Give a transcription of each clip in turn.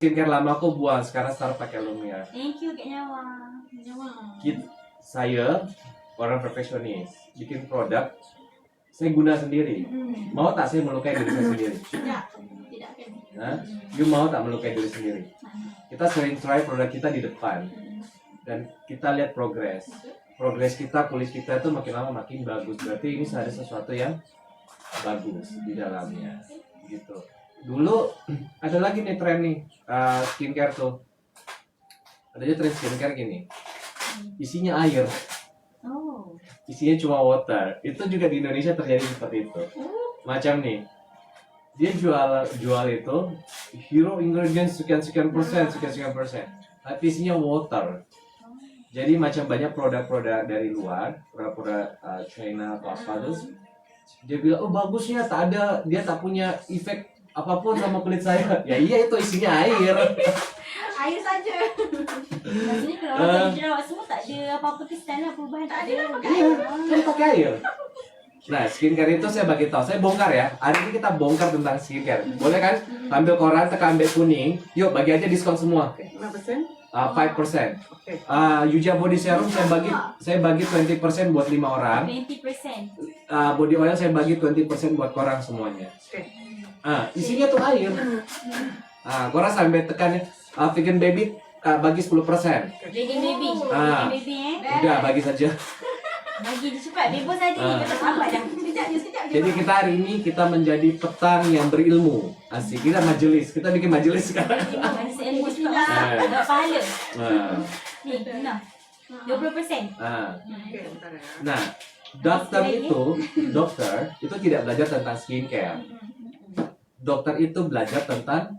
skincare lama aku buang, sekarang start pakai Lumia. Thank you Kak Nyawa. Saya orang perfeksionis, bikin produk saya guna sendiri. Mau tak saya melukai diri saya sendiri? Tidak kan. Nah, you mau tak melukai diri sendiri? Kita sering try produk kita di depan dan kita lihat progres kita, kulit kita itu makin lama makin bagus. Berarti ini ada sesuatu yang bagus di dalamnya gitu. Dulu ada lagi nih tren nih skincare tuh, adanya tren skincare gini, isinya air, isinya cuma water. Itu juga di Indonesia terjadi seperti itu. Macam nih, dia jual itu hero ingredients sekian persen, tapi isinya water. Jadi macam banyak produk-produk dari luar, produk China atau apa terus dia bilang, oh bagusnya tak ada, dia tak punya efek apapun sama kulit saya. Ya iya, itu isinya air. Air saja. Maksudnya kalau orang jerawat semua tak ada apa-apa kesan lah, perubahan tak ada. Kan pakai air. Nah, skincare itu saya bagi tahu, saya bongkar ya. Hari ini kita bongkar tentang skincare. Boleh kan? Ambil koran, tekan ambil kuning. Yuk bagi aja diskon semua. 5%? 5%. Yuja Body Serum saya bagi 20% buat 5 orang. 20%. Body oil saya bagi 20% buat korang semuanya. Isinya tuh air. Korang sampai tekan vegan baby bagi 10%. Vegan baby. Vegan baby Udah bagi saja. Bagi cepat, bebas tadi. Apa dah? Sekejap je. Jadi kita hari ini kita menjadi petang yang berilmu. Asik, kita majelis. Kita bikin majelis sekarang. Majelis ilmu cepat masuk. Dapat pahala. Ni, nah. 20%. Nah, dokter itu tidak belajar tentang skincare. Dokter itu belajar tentang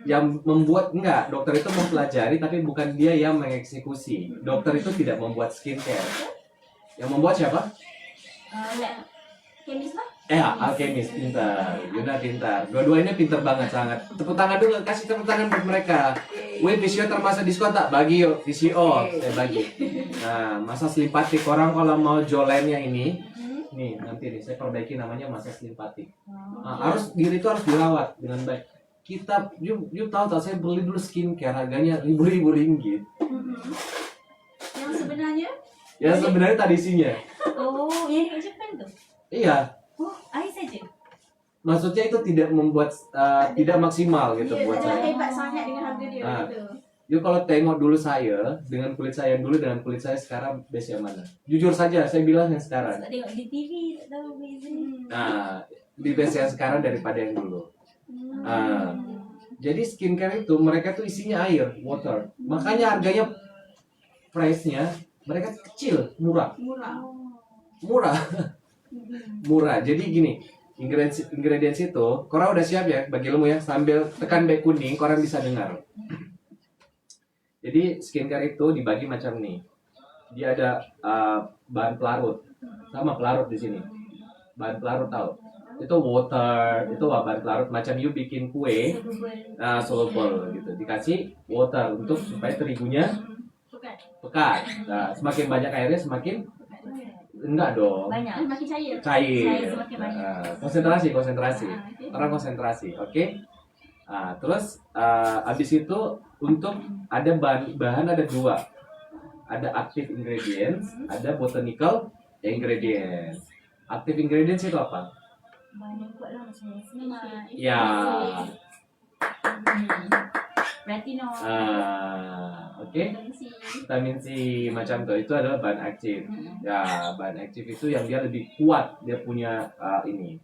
yang membuat, enggak, dokter itu mempelajari tapi bukan dia yang mengeksekusi. Dokter itu tidak membuat skincare. Yang membuat siapa? Kemis lah. Alkemis, pintar. Yuna pintar. Dua-duanya pintar banget sangat. Tepuk tangan dulu, kasih tepuk tangan buat mereka. Wih, visio termasuk diskon tak? Bagi yuk, visio. Saya bagi. Nah, masa simpatik. Orang kalau mau jolennya ini, nih nanti nih saya perbaiki namanya masa simpatik. Harus diri itu harus dirawat dengan baik. Kita, you tahu tak, saya beli dulu skincare harganya ribu ringgit. Yang sebenarnya? Ya sebenarnya tadi isinya. Oh, yang di Jepang tu? Iya. Oh, air saja? Maksudnya itu tidak membuat tidak maksimal gitu buat saya. Hebat sangat dengan harga dia gitu. Yuk kalau tengok dulu saya dengan kulit saya dulu dengan kulit saya sekarang best yang mana? Jujur saja saya bilang yang sekarang. Tak tengok di TV tak tahu beza. Di best yang sekarang daripada yang dulu. Jadi skincare itu mereka tuh isinya air, water. Makanya harganya price-nya mereka kecil, murah. Jadi gini, ingredients itu, korang udah siap ya bagi ilmu ya, sambil tekan back kuning, korang bisa dengar. Jadi skincare itu dibagi macam nih. Dia ada bahan pelarut, sama pelarut di sini. Bahan pelarut tahu? Itu water, itu bahan pelarut. Macam you bikin kue, soluble gitu. Dikasih water untuk supaya terigunya pekat. Nah, semakin banyak airnya semakin enggak dong. Banyak, makin cair. Semakin banyak. Konsentrasi. Orang konsentrasi, oke? Terus abis itu untuk ada bahan ada dua. Ada active ingredients, ada botanical ingredients. Active ingredients itu apa? Bahan yang kuat lah macam semak. Ya. Retinol. Oke. Vitamin C macam tuh, itu adalah bahan aktif. Ya, bahan aktif itu yang dia lebih kuat, dia punya ini.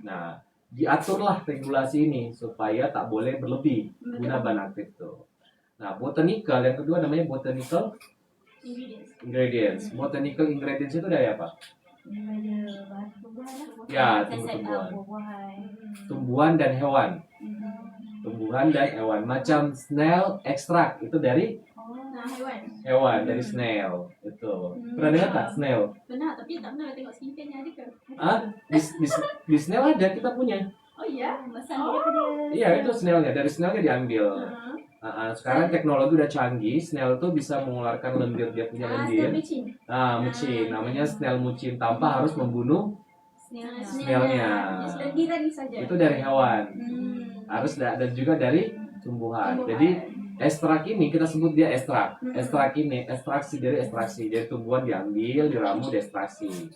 Nah, diaturlah regulasi ini supaya tak boleh berlebih guna bahan aktif tuh. Nah, botanical yang kedua namanya botanical ingredients. Botanical ingredients itu dari apa? Bahan tumbuhan lah. Ya, tumbuhan dan hewan. Tumbuhan dan hewan macam snail extract itu dari hewan dari snail itu. Pernah dengar tak snail? Pernah, tapi tak pernah tengok skincare-nya ada ke? Di snail ada, kita punya. Oh iya, masang daripada. Iya, itu snailnya, dari snailnya diambil. Sekarang teknologi udah canggih, snail tuh bisa mengeluarkan lendir, dia punya lendir. Mucin, namanya snail mucin tanpa harus membunuh snailnya. Itu dari hewan. dan juga dari tumbuhan. Jadi ekstrak ini kita sebut dia ekstrak. Ekstrak ini ekstraksi dari ekstraksi. Jadi tumbuhan diambil, diramu, diekstraksi.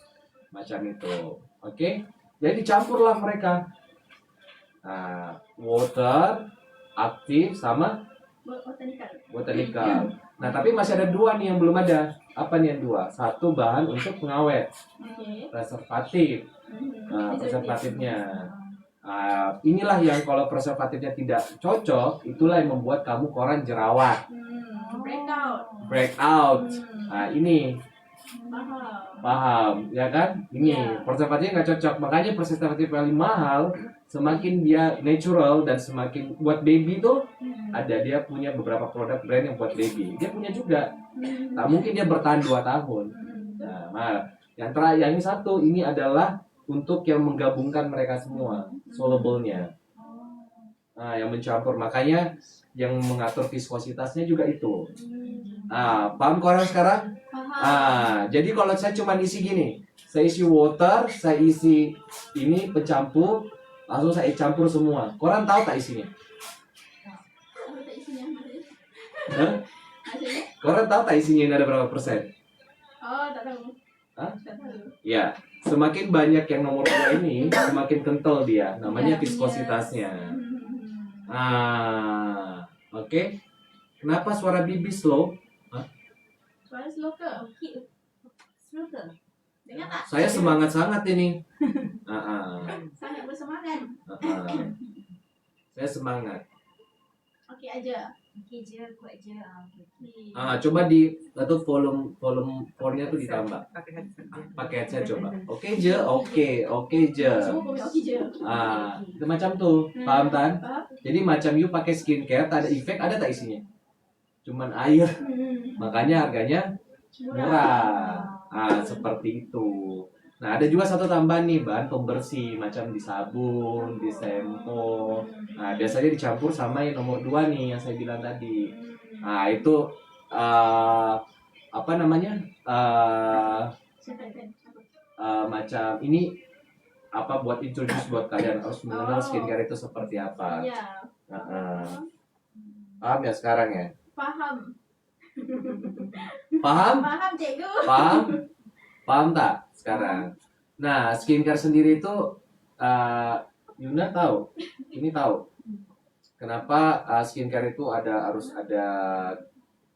Macam itu. Oke? Jadi dicampurlah mereka. Nah, water, aktif sama botanical. Nah, tapi masih ada dua nih yang belum ada. Apa nih yang dua? Satu bahan untuk pengawet, preservatif. Nah, preservatifnya. Inilah yang kalau preservatifnya tidak cocok, itulah yang membuat kamu koran jerawat, breakout. Nah, ini paham, ya kan? Ini preservatifnya nggak cocok, makanya preservatif paling mahal. Semakin dia natural dan semakin buat baby tuh ada, dia punya beberapa produk brand yang buat baby. Dia punya juga. Tak mungkin dia bertahan 2 tahun. Nah, yang terakhir yang ini satu, ini adalah untuk yang menggabungkan mereka semua, soluble-nya. Nah, yang mencampur, makanya yang mengatur viskositasnya juga itu. Paham korang sekarang? Jadi kalau saya cuma isi gini, saya isi water, saya isi ini pencampur, langsung saya campur semua. Korang tahu tak isinya? Korang tahu tak isinya ini ada berapa persen? Tak tahu. Ya, semakin banyak yang nomor 2 ini, semakin kental dia. Namanya viskositasnya. Oke. Kenapa suara bibi slow? Suara slow ke? Slow ke? Dengar tak? Saya semangat sangat ini. Sangat bersemangat. Saya semangat. Okey aja. Okey je, kuat je. Okey. Coba atau volume-nya tuh ditambah. Pakai headset coba. Oke je. Semua komen okey je. Itu macam tuh, paham kan? Jadi macam you pakai skincare, tak ada efek, ada tak isinya? Cuman air, makanya harganya murah. Seperti itu. Nah, ada juga satu tambahan nih, bahan pembersih macam di sabun, di shampoo. Nah, biasanya dicampur sama yang nomor 2 nih yang saya bilang tadi. Itu apa namanya? Macam ini apa buat introduce buat kalian harus mengenal skincare itu seperti apa. Paham ya sekarang ya? Paham. Paham? Paham cikgu. Paham tak sekarang? Nah, skincare sendiri itu Yuna tahu, ini tahu kenapa skincare itu harus ada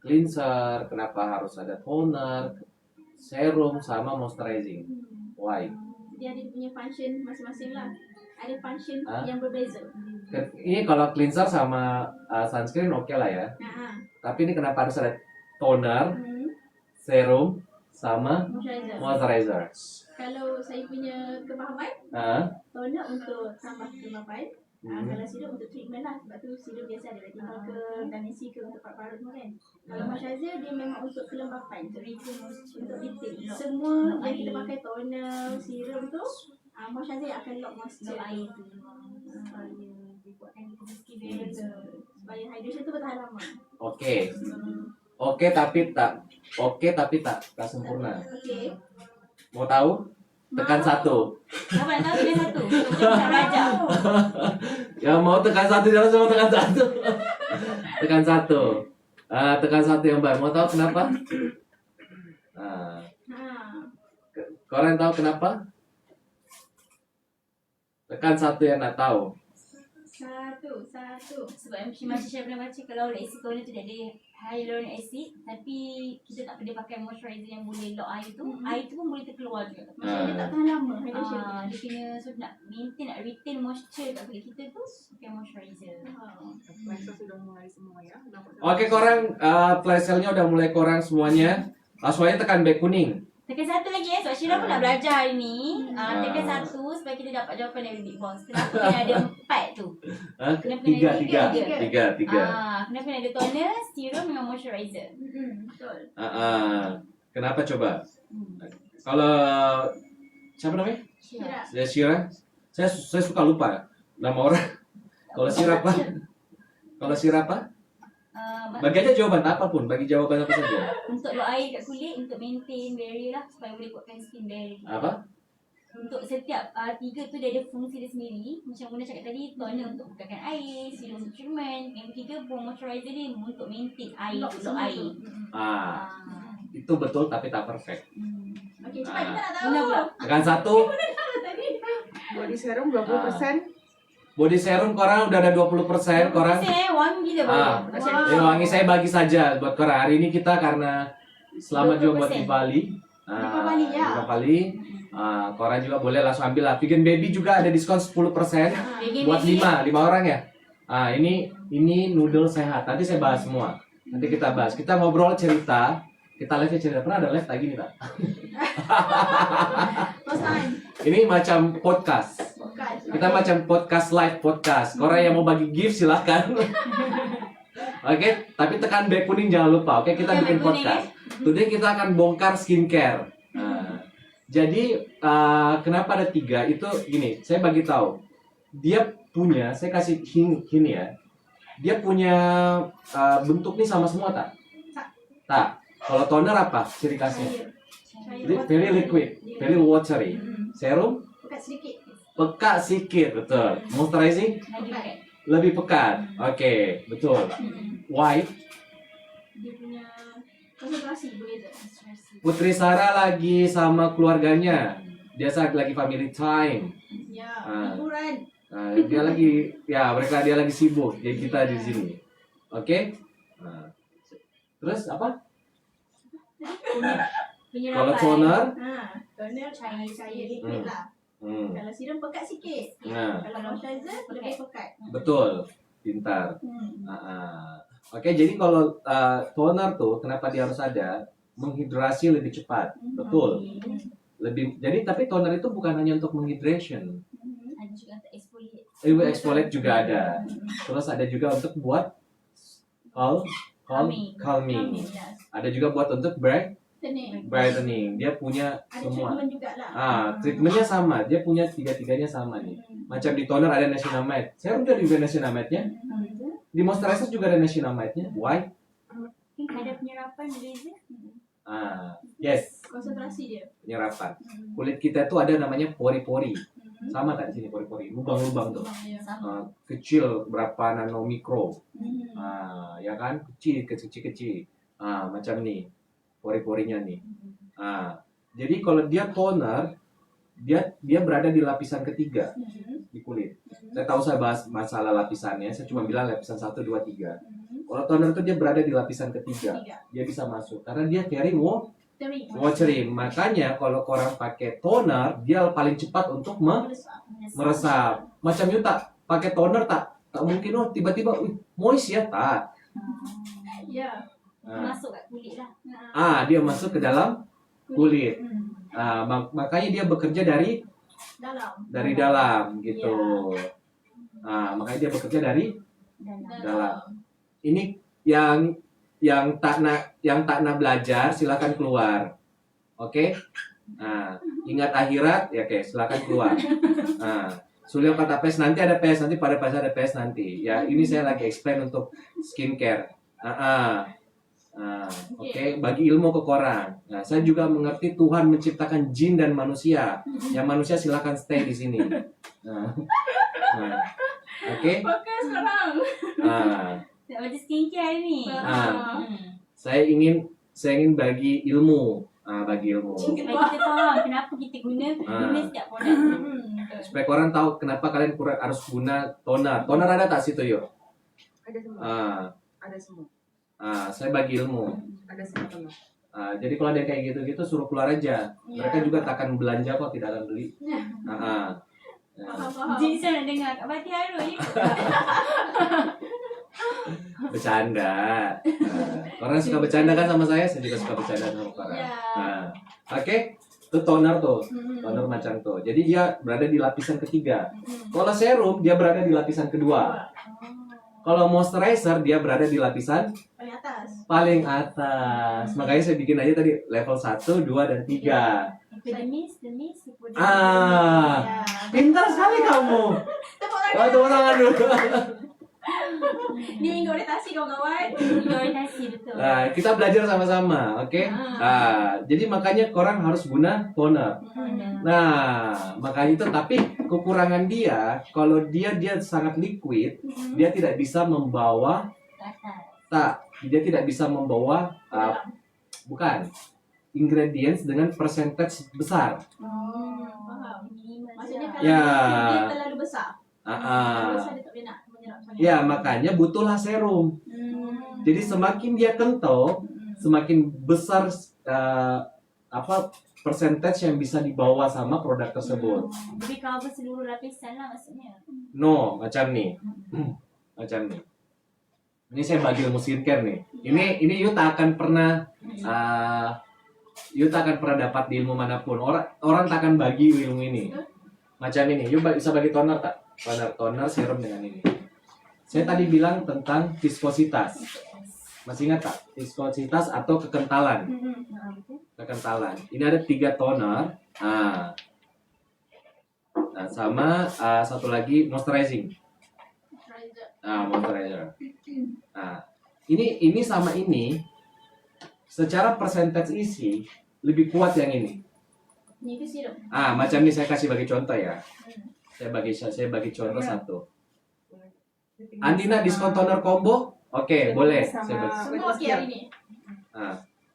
cleanser, kenapa harus ada toner, serum, sama moisturizing. Why? Dia ada punya function masing-masing lah. Ada function yang berbeza. Ini kalau cleanser sama sunscreen oke lah ya. Tapi ini kenapa harus ada toner, serum, sama moisturizer? Kalau saya punya kepahaman, toner untuk tambah kelembapan. Kalau serum untuk treatment lah. Sebab tu serum biasa ada retinol ke, vitamin C ke untuk paru-paru semua kan. Kalau moisturizer dia memang untuk kelembapan, untuk retain. Semua yang kita pakai toner, serum tu, moisturizer yang akan lock moisture air tu. supaya dibuatkan kita skin barrier, supaya hydration tu bertahan lama. Oke tapi tak sempurna. Mau tahu? Tekan 1. Apa nak tahu dia satu? Kita belajar. Yang mau tekan 1 jangan semua tekan 1. Tekan 1. Tekan 1 yang baik. Mau tahu kenapa? Korang tahu kenapa? Tekan 1 yang nak tahu. Satu. Sebab macam saya pernah baca kalau resikonya tu dia ada hyaluronic acid, tapi kita tak boleh pakai moisturizer yang boleh lock air tu, air tu pun boleh terkeluar juga. Macam dia tak tahan lama hydration. Dia kena nak maintain, nak retain moisture kat kulit kita tu pakai moisturizer. Rasa sudah mulai semua ya. Oke, korang flash sale-nya udah mulai korang semuanya. Semuanya tekan back kuning. Tekan 1 lagi sebab Syirah pun nak belajar hari ni. Tekan 1 supaya kita dapat jawapan dari Big Boss. Kenapa kena ada 4 tu? Tiga. Kenapa kena ada toner, serum dengan moisturizer? Betul. Kenapa coba? Kalau siapa namanya? Syirah. Saya suka lupa nama orang. Kalau Syirah apa? Bagi aja jawaban apapun, bagi jawaban apa saja. Untuk lock air kat kulit, untuk maintain barrier lah supaya boleh kuatkan skin barrier kita. Apa? untuk setiap tiga tu dia ada fungsi dia sendiri. Macam Guna cakap tadi, toner untuk pekatkan air, serum untuk treatment. Yang ketiga pun moisturizer ni untuk maintain air, Lock lock semua air. tu. Itu betul tapi tak perfect. Okey, cepat kita nak tahu. Guna pula. Dengan satu, Tadi. Body serum 20%. body serum korang udah ada 20%, korang Wangi dia Ah, boleh. wangi saya bagi saja buat korang. Hari ini kita karena selamat juga buat 20%. Diwali. Diwali, ya. Diwali. Korang juga boleh langsung ambil lah. Vegan Baby juga ada diskon 10% buat 5 orang ya. Ini noodle sehat. Nanti saya bahas semua. Nanti kita bahas. Kita ngobrol cerita. Kita live cerita. Pernah ada live lagi nih, Pak? First time. Ini macam podcast. Podcast. Kita macam podcast live podcast. Korang yang mau bagi gift silahkan. Oke, tapi tekan bel kuning jangan lupa. Oke, kita Oke, bikin bel kuning, podcast. Today kita akan bongkar skincare. Jadi kenapa ada 3 itu gini, saya bagi tahu. Dia punya, saya kasih hint ya. Dia punya bentuk nih sama semua tak? Tak. Kalau toner apa ciri khasnya? Very liquid, very watery. Serum Pekat sedikit. pekat sedikit, betul. Moisturizing Lagi pakai. lebih pekat. Oke, betul. White. Dia punya konsentrasi boleh tak? Putri Sarah lagi sama keluarganya. Dia saat lagi family time. Ya, Ah. hiburan. Dia lagi sibuk. Jadi kita di sini. Oke? Terus apa? Penyerapan. Kalau toner, Toner cair liquid lah. Kalau serum pekat sikit. nah, Kalau moisturizer lebih pekat. betul, pintar. Oke, jadi kalau toner tuh kenapa dia harus ada? Menghidrasi lebih cepat, betul. Jadi tapi toner itu bukan hanya untuk menghydration. Ada juga untuk exfoliate. Exfoliate juga ada. Terus ada juga untuk buat calming. Ada juga buat untuk brightening. Dia punya Ada semua. treatment jugalah. Treatmentnya sama. Dia punya tiga-tiganya sama nih. Macam di toner ada niacinamide. Serum juga niacinamide-nya. Di moisturizer juga ada niacinamide-nya. Why? Ada penyerapan laser. Yes, Konsentrasi dia. penyerapan. Kulit kita tuh ada namanya pori-pori. Sama tak di sini pori-pori? Lubang-lubang tuh. Sama. Kecil berapa nanomikro. Ya kan? Kecil. Macam nih. Pori-porinya nih. Jadi kalau dia toner, dia berada di lapisan ketiga di kulit. Saya tahu saya bahas masalah lapisannya, saya cuma bilang lapisan 1, 2, 3. Kalau toner itu dia berada di lapisan ketiga, dia bisa masuk karena dia carry watery. Makanya kalau orang pakai toner, dia paling cepat untuk meresap. Macam Yuta pakai toner tak mungkin tiba-tiba moist ya tak. Ya. Masuk kat kulit lah. Dia masuk ke dalam kulit. Makanya dia bekerja dari dalam gitu. Makanya dia bekerja dari dalam. Ini yang tak nak belajar silakan keluar. Oke? Ingat akhirat ya silakan keluar. Sulit kata PES nanti ada PES nanti pada pas ada PES nanti. Ya, ini saya lagi explain untuk skincare. Oke, bagi ilmu ke korang. Nah, saya juga mengerti Tuhan menciptakan jin dan manusia. Yang manusia silakan stay di sini. Oke. Fokus sekarang. Tak macam skincare ni. Saya ingin bagi ilmu. Bagi ilmu. Supaya kita faham kenapa kita guna setiap produk. Supaya korang tahu kenapa kalian harus guna toner. Toner ada tak situ yuk? Ada semua. Ada semua. Saya bagi ilmu. Ada semua toner. Jadi kalau ada yang kayak gitu-gitu suruh keluar aja. Mereka juga tak akan belanja kok, tidak akan beli. Faham. Jadi saya nak dengar kat Bati Haru ni. Bercanda. Orang suka bercanda kan sama saya juga suka bercanda sama orang. Oke, itu toner tuh. Toner macam tuh. Jadi dia berada di lapisan ketiga. Kalau serum dia berada di lapisan kedua. Kalau moisturizer dia berada di lapisan paling atas. Makanya saya bikin aja tadi level 1, 2 dan 3. Demis. Pintar sekali kamu. Tepuk tangan dulu. Ni minggu orientasi kawan-kawan. Ini orientasi betul. Nah, kita belajar sama-sama, oke? Jadi makanya korang harus guna toner. Nah, makanya itu, tapi kekurangan dia, kalau dia sangat liquid, dia tidak bisa membawa, dia tidak bisa membawa, bukan, ingredients dengan percentage besar. Faham. Maksudnya kalau Ya. dia terlalu besar. Terlalu besar dia tak boleh nak menyerap sangat. Ya, makanya butuhlah serum. Jadi semakin dia kental, semakin besar percentage yang bisa dibawa sama produk tersebut. Jadi cover seluruh lapisan lah maksudnya. No, macam nih. Macam nih. Ini saya bagi ilmu skincare nih. Ini you tak akan pernah you tak akan pernah dapat di ilmu manapun. Orang tak akan bagi ilmu ini. Macam ini, you bisa bagi toner tak? Toner serum dengan ini. Saya tadi bilang tentang viskositas. Masih ingat tak? Viskositas atau kekentalan. Kekentalan. Ini ada 3 toner. Nah, sama satu lagi moisturizing. Moisturizer. Nah, ini sama ini secara percentage isi lebih kuat yang ini. Ni ke sirup. Macam ini saya kasih bagi contoh ya. Saya bagi contoh satu. Andina diskon toner combo? Oke, boleh. Saya bagi. Semua okey hari ni.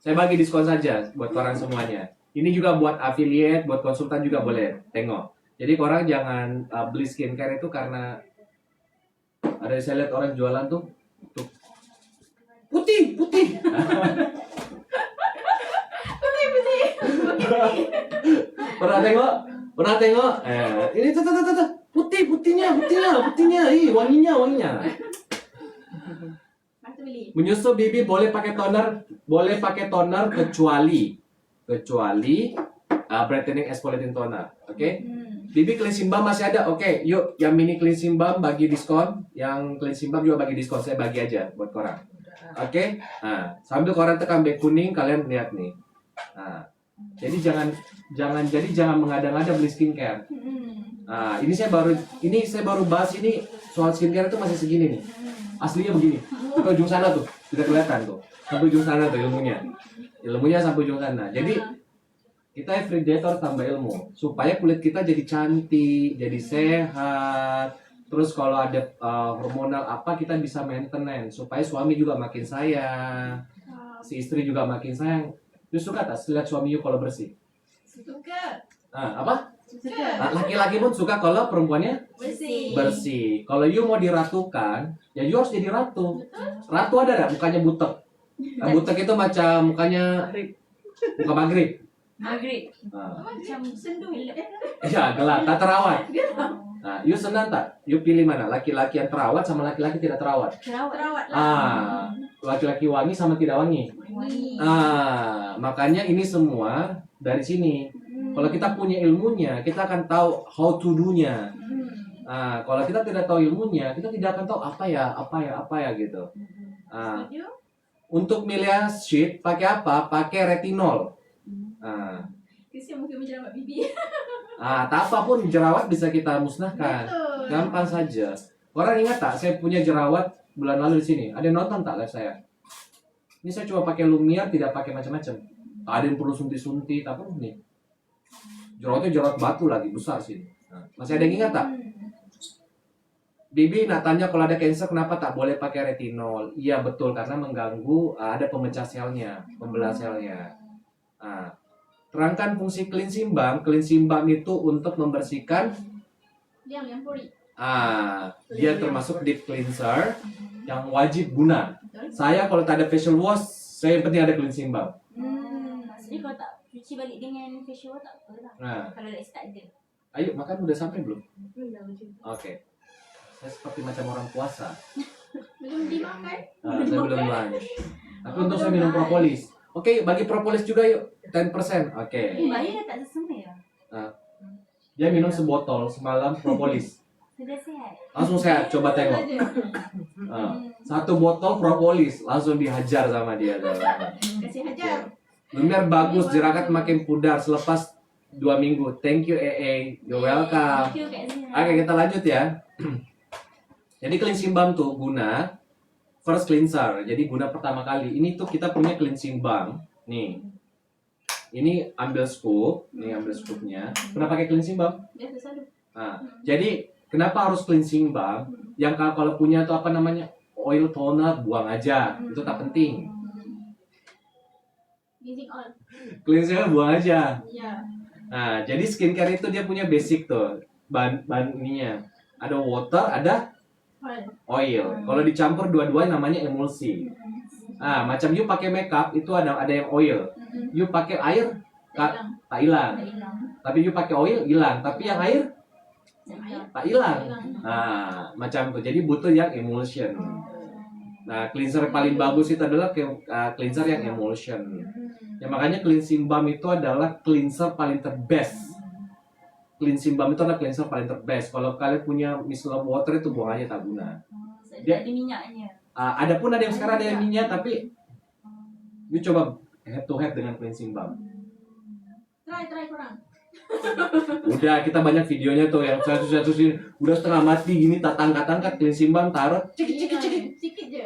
Saya bagi diskon saja buat orang semuanya. Ini juga buat affiliate, buat konsultan juga boleh. Tengok. Jadi orang jangan beli skincare itu karena ada saya lihat orang jualan tuh putih. Pernah tengok? Ini tuh putihnya. Ih, wanginya. Lepas tu beli. Menyusul bibi boleh pakai toner kecuali brightening exfoliating toner. Oke? Bibi cleansing balm masih ada. Oke, yuk yang mini cleansing balm bagi diskon, yang cleansing balm juga bagi diskon. Saya bagi aja buat korang. Oke? Sambil korang tekan back kuning, kalian lihat nih. Jadi jangan mengada-ngada beli skincare. Ini saya baru bahas ini soal skincare itu masih segini nih. Aslinya begini. Ke ujung sana tuh, tidak kelihatan tuh. Sampai ujung sana tuh ilmunya. Ilmunya sampai ujung sana. Jadi kita everyday harus tambah ilmu supaya kulit kita jadi cantik, jadi sehat. Terus kalau ada hormonal apa kita bisa maintenance supaya suami juga makin sayang, si istri juga makin sayang. You suka tak lihat suami you kalau bersih? Suka. Apa? Suka. Laki-laki pun suka kalau perempuannya bersih. Kalau you mau diratukan, ya you harus jadi ratu. Ratu ada nggak mukanya butek? Butek itu macam mukanya muka maghrib. Macam sendu. Ya, gelap, tak terawat. You senang tak? You pilih mana? Laki-laki yang terawat sama laki-laki tidak terawat? Terawat lah. Laki-laki wangi sama tidak wangi. Makanya ini semua dari sini. Kalau kita punya ilmunya, kita akan tahu how to do-nya. Kalau kita tidak tahu ilmunya, kita tidak akan tahu apa ya gitu. Untuk Milia sheet pakai apa? Pakai retinol. Kesian mungkin menjerawat bibi. Tak apapun jerawat bisa kita musnahkan. Betul. Gampang saja. Orang ingat tak? Saya punya jerawat bulan lalu di sini. Ada yang nonton tak live saya? Ini saya coba pakai Lumiere, tidak pakai macam-macam. Tak ada yang perlu suntik-suntik, tak perlu nih. Jerawatnya jerawat batu lagi, besar sini. Masih ada yang ingat tak? Bibi nak tanya kalau ada cancer kenapa tak boleh pakai retinol? Iya betul, karena mengganggu ada pemecah selnya, pembelah selnya. Terangkan fungsi cleansing balm. Cleansing balm itu untuk membersihkan. Yang pori. Dia termasuk deep cleanser yang wajib guna. Saya kalau tak ada facial wash, saya yang penting ada cleansing balm. Maksudnya kalau tak cuci balik dengan facial wash tak apa lah. Kalau tak ada. Ayo makan udah sampai belum? Oke. Saya seperti macam orang puasa. Belum dimakan. Saya belum lunch. Tapi untuk saya minum propolis. Oke, bagi propolis juga yuk 10%. Oke. Bayar tak sesama ya? Dia minum sebotol semalam propolis. Sudah sehat. Langsung sehat, coba tengok. Satu botol propolis langsung dihajar sama dia. Kasih hajar. Lumiere bagus, jerawat makin pudar selepas 2 minggu. Thank you EE, you're welcome. Thank you Kak Zina. Oke, kita lanjut ya. Jadi cleansing balm tuh guna first cleanser. Jadi guna pertama kali. Ini tuh kita punya cleansing balm. Nih. Ini ambil scoop, nih ambil scoopnya. Kenapa pakai cleansing balm? Biasa selalu. Nah, jadi kenapa harus cleansing balm? Yang kalau punya tuh apa namanya? Oil toner buang aja. Itu tak penting. Using all. Cleanser buang aja. Ya. Nah, jadi skincare itu dia punya basic tuh. Bahan ininya. Ada water, ada All. oil. Kalau dicampur dua-duanya namanya emulsi. Ah, macam you pakai makeup itu ada yang oil. You pakai air tak hilang. Tapi you pakai oil hilang. Tapi yang air tak hilang. Nah, macam itu. Jadi butuh yang emulsion. Nah, cleanser paling bagus itu adalah cleanser yang emulsion. Ya makanya cleansing balm itu adalah cleanser paling terbest. Cleansing balm itu adalah cleanser paling terbest. Kalau kalian punya micellar water itu buang aja tak guna. Dia ada minyaknya. Ada yang sekarang ada yang minyak tapi you coba head to head dengan cleansing balm. Try korang. Udah kita banyak videonya tuh yang satu ini udah setengah mati gini tak angkat cleansing balm taruh Sikit je.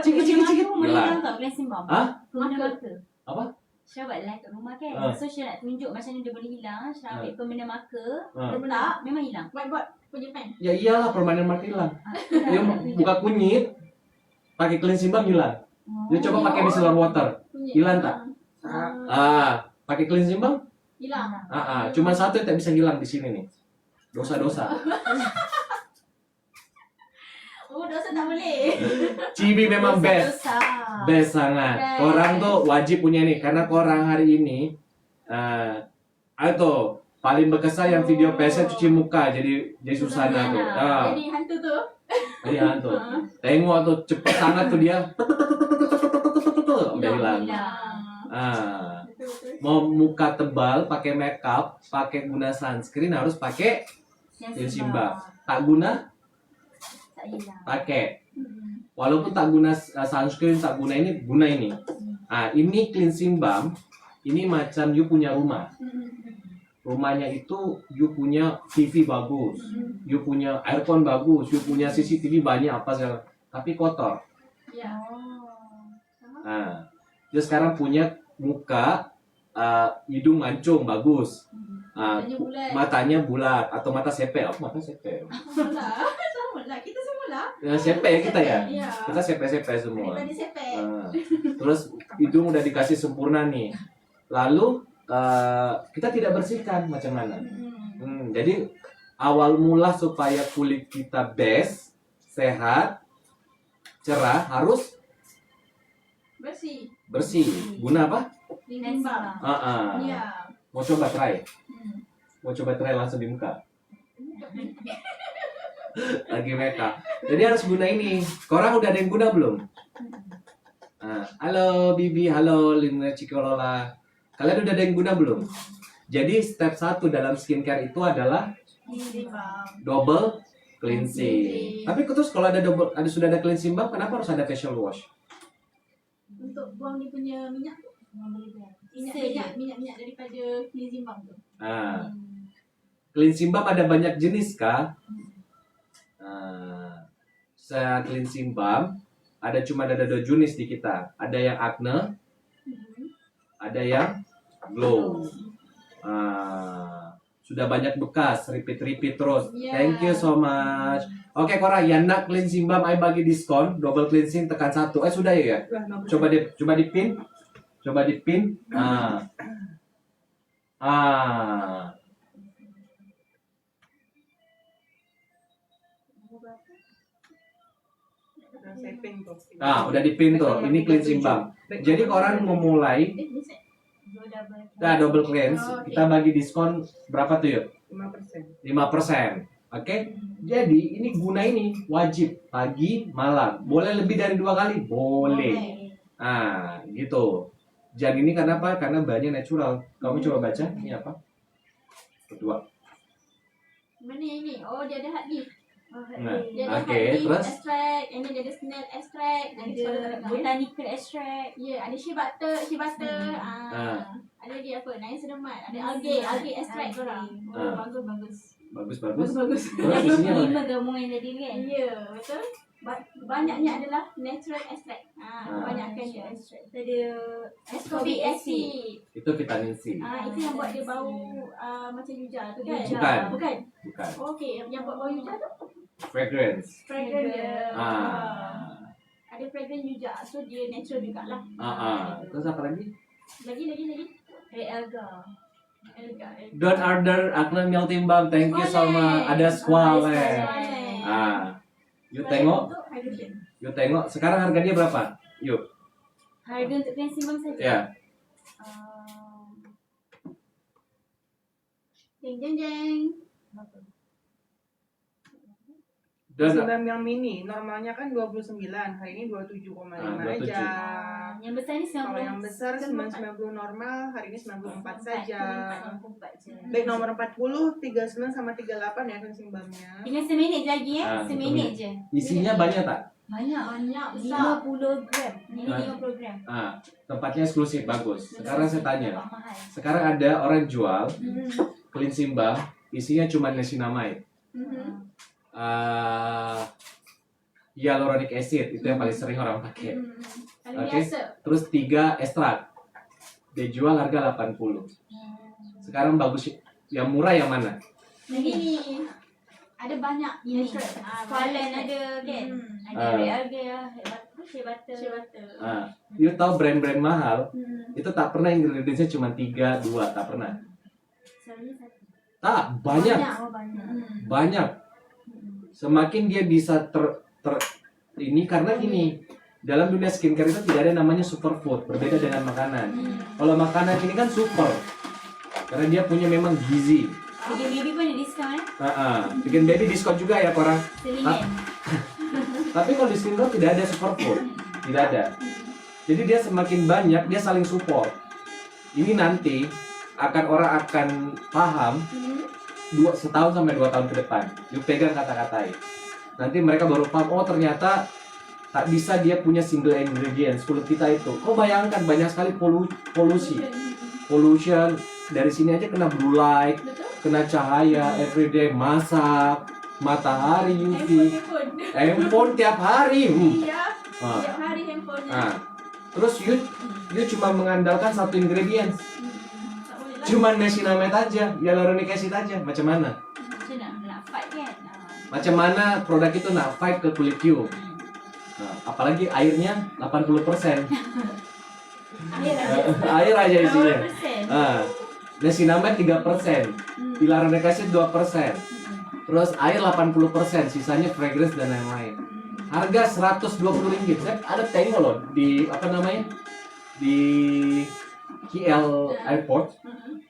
Cik. Boleh tak cleansing balm? Hah? Permena mata. Apa? Syah buat live kat rumah kan. So Syah nak tunjuk macam mana dia boleh hilang. Syah ambil permena marker. Letak memang hilang. Whiteboard punya pen. Ya iyalah permanen mati hilang. Dia buka kunyit pakai cleansing balm hilang. Dia coba pakai micellar water. Hilang tak? Pakai cleansing balm? Hilang. Cuma satu yang tak bisa hilang di sini nih. Dosa-dosa. Oh, dosa tak boleh. Cibi memang best. Best sangat. Best. Korang tuh wajib punya nih karena korang hari ini itu paling berkesan yang video PSN cuci muka jadi Susana tuh. Jadi hantu tu. Jadi hantu. Tengok tuh cepet sangat tuh dia. Udah hilang. Mau muka tebal, pakai makeup, pakai guna sunscreen harus pakai cleansing balm. Tak guna, tak hilang. pakai. Walaupun tak guna sunscreen, tak guna ini, guna ini. Ini cleansing balm. Ini macam you punya rumah. Rumahnya itu you punya TV bagus, you punya aircon bagus, you punya CCTV banyak apa segala, tapi kotor. Ya. Dia sekarang punya muka, hidung mancung bagus, matanya bulat atau mata sepet. Apa mata sepet? Sama lah. Kita semua lah. Sepet ya kita ya. Ya. Kita sepet semua. Daripada sepet. Terus hidung udah dikasih sempurna nih. Lalu kita tidak bersihkan macam mana? Jadi awal mula supaya kulit kita best, sehat, cerah harus bersih. Guna apa? Cleansing balm. Ya. Mau coba try? Mau coba try langsung di muka? Lagi makeup. Jadi harus guna ini. Korang udah ada yang guna belum? Halo Bibi, halo Lina Cikolola. Kalian udah ada yang guna belum? Jadi step 1 dalam skincare itu adalah Cleansing balm. double cleansing. Tapi terus kalau sudah ada cleansing balm, kenapa harus ada facial wash? Untuk buang dia punya minyak tu. Minyak daripada cleansing balm tu. Cleansing balm ada banyak jenis kah? Saya cleansing balm cuma ada 2 jenis di kita. Ada yang acne, ada yang glow. Sudah banyak bekas, repeat terus. Thank you so much. Oke, korang yang nak cleansing balm, I bagi diskon double cleansing tekan 1. Sudah ya? Coba dipin. Coba dipin. Udah dipin tuh. Ini cleansing balm. Jadi korang memulai double cleanse. Kita bagi diskon berapa tuh yuk? 5%. Oke. Jadi ini guna ini wajib pagi malam. Boleh lebih dari 2 kali? Boleh. Gitu. Jadi ini kenapa? Karena bahannya natural. Kamu coba baca ini apa? Kedua. Mana yang ni? Oh, dia ada hard leaf. Dia Oke, ada hard leaf terus? extract, and then dia ada snail extract, Ada botanical extract. Ya, ada shea butter. Ada lagi apa? Niacinamide. Ada algae extract korang. Bagus. Bagus. Bagus. Terus isinya apa? 5 gabungan tadi kan? Ya, betul. banyaknya adalah natural extract. Kebanyakan dia extract. Ada ascorbic acid. Itu vitamin C. Itu yang buat dia bau macam yuja tu kan? Bukan. Bukan. Bukan. Okey, yang buat bau yuja tu Fragrance. fragrant dia. Ah. Ada fragrant yuja. So dia natural jugalah. Terus apa lagi? Lagi. Red alga. Elga. Don't order Akna meal timbang. Thank you so much. Ada squalene. You tengok. Untuk hydration. You tengok. Sekarang harga dia berapa? Yuk. Harga untuk cleansing balm saja. Ya. Jeng. Dan Simbam yang mini, normalnya kan 29, hari ini 27,5 27. aja. Yang besar ni 90. Kalau yang besar 990 normal, hari ini 94 saja. 94 je. Baik nomor 40, 39 sama 38 ya kan simbamnya. Tinggal seminit lagi seminit je. isinya banyak tak? Banyak besar. 50 gram. Ini 50 gram. Tempatnya eksklusif, bagus. Sekarang saya tanya. Nampak mahal. Sekarang ada orang jual cleansing balm, isinya cuma niacinamide. Hyaluronic acid itu yang paling sering orang pakai. Paling Oke. biasa. Terus 3 ekstrak. Dia jual harga 80. Sekarang bagus yang murah yang mana? Lagi ni ada banyak Ini. natural. Squalene ada kan? Ada red alga ya, shea butter. Shea butter. You tahu brand-brand mahal itu tak pernah ingredientsnya cuma 3, 2, tak pernah. Selalunya satu. Tak, banyak. Oh, banyak. Banyak. Semakin dia bisa ini karena gini, dalam dunia skincare itu tidak ada namanya superfood, berbeda dengan makanan. Kalau makanan ini kan super, karena dia punya memang gizi. Bikin baby pun ada diskaun Bikin baby diskon juga ya korang. Selingen. Tapi kalau di skincare tidak ada superfood, tidak ada. Jadi dia semakin banyak, dia saling support. Ini nanti orang akan paham setahun sampai 2 tahun ke depan. You pegang kata-katain. Nanti mereka baru paham, oh ternyata tak bisa dia punya single ingredients kulit kita itu. Kau bayangkan banyak sekali polusi. Pollution dari sini aja kena blue light, kena cahaya everyday, masak, matahari UV, handphone tiap hari. Iya. Tiap hari handphone. Terus you cuma mengandalkan satu ingredients. Cuma niacinamide aja, hyaluronic acid aja. Macam mana? Macam nak fight kan? Macam mana produk itu nak fight ke kulit you? Apalagi airnya 80%. Air aja isinya. Niacinamide 3%, hyaluronic acid 2%. Terus air 80%, sisanya fragrance dan lain-lain. Harga Rp120. Saya ada tengok loh di di KL Airport.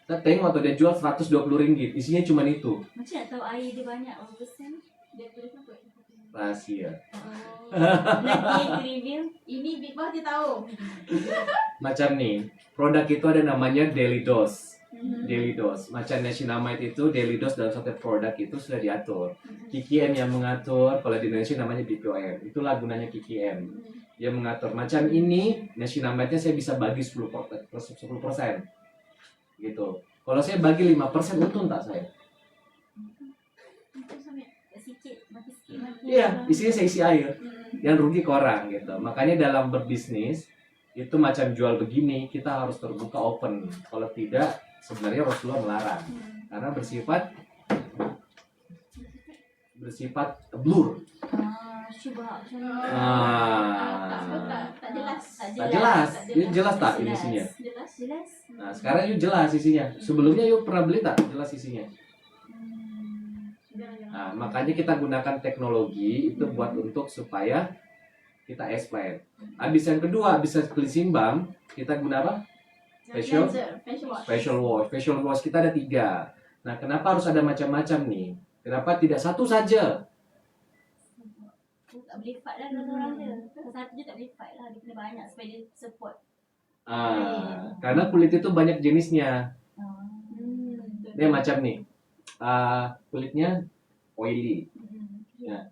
Saya tengok tuh dia jual Rp120. Isinya cuma itu. Macam nak tahu air dia banyak berapa persen? Dia tulis apa? Rahasia. Nanti review. Ini Big Boss dia tahu. Macam nih, produk itu ada namanya daily dose. Daily dose. Macam niacinamide itu daily dose dalam satu produk itu sudah diatur. KKM yang mengatur, kalau di Indonesia namanya BPOM. Itulah gunanya KKM. Dia mengatur. Macam ini, niacinamide-nya saya bisa bagi 10%. Gitu. Kalau saya bagi 5%, untung tak saya? Sikit, mati sikit. Iya, isinya saya isi air. Yang rugi ke orang gitu. Makanya dalam berbisnis itu macam jual begini, kita harus terbuka open. Kalau tidak, sebenarnya Rasulullah melarang. Karena bersifat blur. Syubhat. Tak jelas. Tak jelas. Ini jelas tak ini isinya? Jelas. Nah, sekarang yuk jelas isinya. Sebelumnya yuk pernah beli tak jelas isinya? Nah, makanya kita gunakan teknologi itu buat untuk supaya kita explain. Habis yang kedua, habis cleansing balm, kita guna apa? Facial wash. Facial wash kita ada 3. Nah, kenapa harus ada macam-macam nih? Kenapa tidak satu saja? Tak boleh fight lah orang dia. Satu je tak boleh fight lah. Dia kena banyak supaya dia support. Karena kulit itu banyak jenisnya. Dia macam nih. Kulitnya oily. Ya.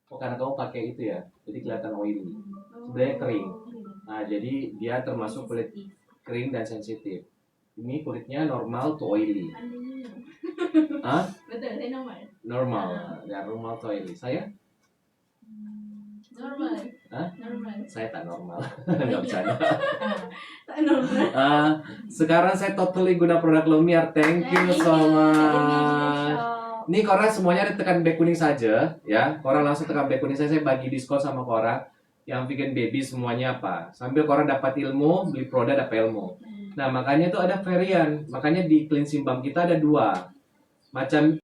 Oh, karena kamu pakai itu ya. Jadi kelihatan oily. Sebenarnya kering. Nah, jadi dia termasuk kulit kering dan sensitif. Ini kulitnya normal to oily. Betul, saya normal. Normal. Ya, normal toilet. Saya? Normal. Hah? Normal. Saya tak normal. Nggak bercanda. Tak normal. Sekarang saya totally guna produk Lumiere. Thank you so much. Nih korang semuanya ada tekan back kuning saja ya. Korang langsung tekan back kuning saya bagi diskon sama korang yang vegan baby semuanya apa. Sambil korang dapat ilmu, beli produk dapat ilmu. Nah, makanya itu ada varian. Makanya di cleansing balm kita ada 2. Macam